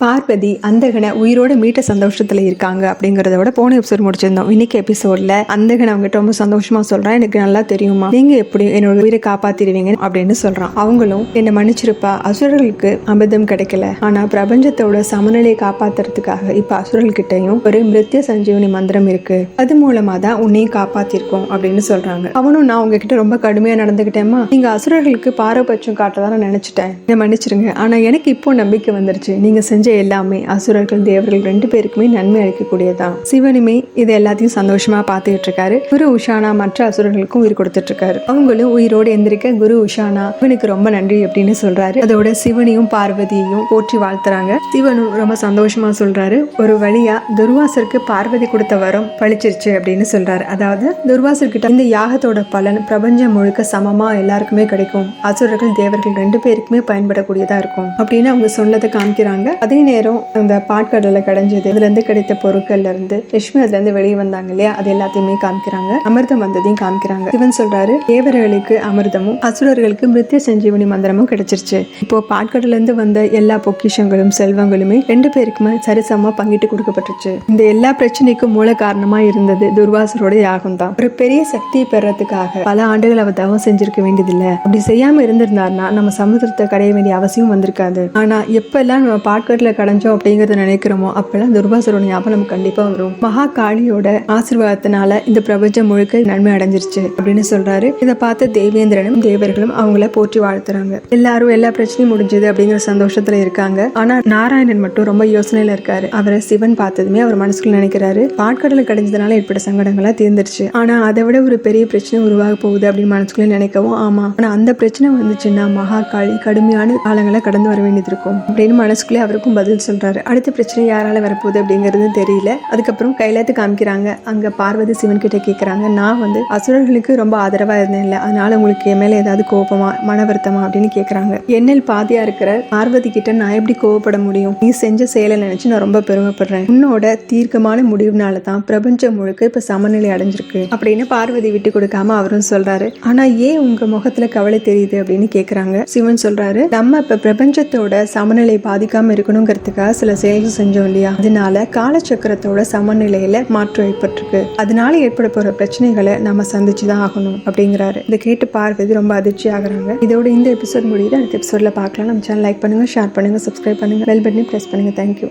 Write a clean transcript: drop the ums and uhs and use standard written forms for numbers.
பார்வதி அந்தகனை உயிரோட மீட்ட சந்தோஷத்துல இருக்காங்க அப்படிங்கறத விட போன எபிசோட் முடிச்சிருந்தோம். இன்னைக்கு எபிசோட்ல அந்தகனை அவங்ககிட்ட ரொம்ப சந்தோஷமா சொல்றான், எனக்கு நல்லா தெரியுமா நீங்க எப்படி என்னோட உயிரை காப்பாத்திடுவீங்க அப்படின்னு சொல்றான். அவங்களும் என்ன மன்னிச்சிருப்பா, அசுரர்களுக்கு அமிர்தம் கிடைக்கல, ஆனா பிரபஞ்சத்தோட சமநிலையை காப்பாத்துறதுக்காக இப்ப அசுரர்கிட்டையும் ஒரு மிருத்ய சஞ்சீவனி மந்திரம் இருக்கு, அது மூலமா தான் உன்னையும் காப்பாத்திருக்கோம் அப்படின்னு சொல்றாங்க. அவனும் நான் உங்ககிட்ட ரொம்ப கடுமையா நடந்துகிட்டேமா, நீங்க அசுரர்களுக்கு பாரபட்சம் காட்டதான் நினைச்சிட்டேன், என்ன மன்னிச்சிருங்க. ஆனா எனக்கு இப்போ நம்பிக்கை வந்துருச்சு, நீங்க செஞ்ச எல்லாமே அசுரர்கள் தேவர்கள் ரெண்டு பேருக்குமே நன்மை அளிக்கக்கூடியதான். சிவனுமே இது எல்லாத்தையும் சந்தோஷமா பார்த்துட்டு இருக்காரு. குரு உஷானா மற்ற அசுரர்களுக்கும் உயிர் கொடுத்துட்டு இருக்காரு. அவங்களும் உயிரோடு எந்திரிக்க குரு உஷானா இவனுக்கு ரொம்ப நன்றி அப்படின்னு சொல்றாரு. அதோட சிவனையும் பார்வதியையும் போற்றி வாழ்த்துறாங்க. சிவனும் ரொம்ப சந்தோஷமா சொல்றாரு, ஒரு வழியா துர்வாசருக்கு பார்வதி கொடுத்த வரம் பழிச்சிருச்சு அப்படின்னு சொல்றாரு. அதாவது துர்வாசர் கிட்ட இந்த யாகத்தோட பலன் பிரபஞ்சம் முழுக்க சமமா எல்லாருக்குமே கிடைக்கும், அசுரர்கள் தேவர்கள் ரெண்டு பேருக்குமே பயன்படக்கூடியதா இருக்கும் அப்படின்னு அவங்க சொன்னதை காமிக்கிறாங்க. அதே நேரம் அந்த பாட்கடலை கடைஞ்சது, அதுல இருந்து கிடைத்த பொருட்கள்ல இருந்து லட்சுமி அதுல இருந்து வெளியே வந்தாங்க இல்லையா, அது எல்லாத்தையுமே காமிக்கிறாங்க. அமிர்தம் வந்ததையும் காமிக்கிறாங்க. சிவன் சொல்றாரு, தேவர்களுக்கு அமிர்தமும் அசுரர்களுக்கு மிருத்ய சஞ்சீவனி மந்திரமும் கிடைச்சிருச்சு. இப்போ பாட்கடல இருந்து வந்த எல்லா பொக்கிஷங்களும் செல்வங்களுமே ரெண்டு பேருக்குமே சரிசமா பங்கிட்டு கொடுக்கப்பட்டுருச்சு. இந்த எல்லா பிரச்சனைக்கும் மூல காரணமா இருந்தது துர்வாசரோட யாகம் தான். ஒரு பெரிய சக்தியை பெறறதுக்காக பல ஆண்டுகள் அவர் தவம் செஞ்சிருக்க வேண்டியதில்லை. அப்படி செய்யாம இருந்திருந்தாருன்னா நம்ம சமுத்திரத்தை கடைய வேண்டிய அவசியம் வந்திருக்காது. ஆனா எப்பெல்லாம் நம்ம பாட்கடல கடைஞ்சோம் அப்படிங்கறத நினைக்கிறோமோ அப்பெல்லாம் துர்வாசரோட ஞாபகம் நமக்கு கண்டிப்பா வரும். மகா காளியோட ஆசீர்வாதத்தினால இந்த பிரபஞ்சம் முழுக்க நன்மை அடைஞ்சிருச்சு அப்படின்னு சொல்றாரு. இதை பார்த்த தேவேந்திரனும் தேவர்களும் அவங்கள போற்றி வாழ்த்துறாங்க. எல்லாரும் எல்லா பிரச்சனையும் முடிஞ்சது அப்படிங்கிற சந்தோஷத்துல இருக்காங்க. ஆனா நாராயணன் மட்டும் ரொம்ப யோசனையில இருக்காரு. அவரை சிவன் பார்த்ததுமே அவர் மனசுக்குள்ள நினைக்கிறாரு, பாட்கடலை கடைஞ்சதுனால ஏற்பட்ட சங்கடங்களா தீர்ந்துருச்சு, ஆனா அதை விட ஒரு பெரிய பிரச்சனை உருவாக போகுது அப்படின்னு மனசுக்குள்ள நினைக்கவும், ஆமா ஆனா அந்த பிரச்சனை வந்துச்சுன்னா மகா காளி கடுமையான காலங்களை கடந்து வர வேண்டியது இருக்கும் அப்படின்னு மனசுக்குள்ளே அவருக்கும் பதில் சொல்றாரு. அடுத்த பிரச்சனை யாரால வரப்போகுது அப்படிங்கிறது தெரியல. அதுக்கப்புறம் கைலாத்து காமிக்கிறாங்க. அங்க பார்வதி சிவன் கிட்ட கேட்கறாங்க, நான் அசுரர்களுக்கு ரொம்ப ஆதரவா இருந்தேன்ல, அதனால உங்களுக்கு என் மேல ஏதாவது கோபமா மன வருத்தமா அப்படின்னு கேட்கறாங்க. என்னில் பாதியா இருக்கிற பார்வதி கிட்ட நான் எப்படி கோவப்பட முடியும், நீ செஞ்ச செயலை நினைச்சு நான் ரொம்ப பெருமைப்படுறேன், உன்னோட தீர்க்கமான முடிவுனால தான் பிரபஞ்சம் முழுக்க இப்ப சமநிலை அடைஞ்சிருக்கு அப்படின்னு பார்வதி விட்டு கொடுக்காம அவரும் சொல்றாரு. ஆனா ஏன் உங்க முகத்துல கவலை தெரியுது அப்படின்னு கேட்கறாங்க. சிவன் சொல்றாரு, நம்ம இப்ப பிரபஞ்சத்தோட சமநிலை பாதிக்காம இருக்கணுங்கிறதுக்காக சில செயல்கள் செஞ்சோம் இல்லையா, அதனால காலச்சக்கரத்தோட சமநிலையில மாற்றம் ஏற்பட்டிருக்கு, அதனால ஏற்பட போற பிரச்சனைகளை நம்ம சந்திச்சுதான் ஆகணும் அப்படிங்கிறாரு. இதை கேட்டு பார்வதி ரொம்ப அதிர்ச்சி ஆகுறாங்க. இதோட இந்த எபிசோட் முடியுது. அடுத்த எபிசோட்ல பார்க்கலாம். நம்ம சேனல் லைக் பண்ணுங்க, ஷேர் பண்ணுங்க, சப்ஸ்கிரைப் பண்ணுங்க, பெல் பட்டனை பிரஸ் பண்ணுங்க. தேங்க்யூ.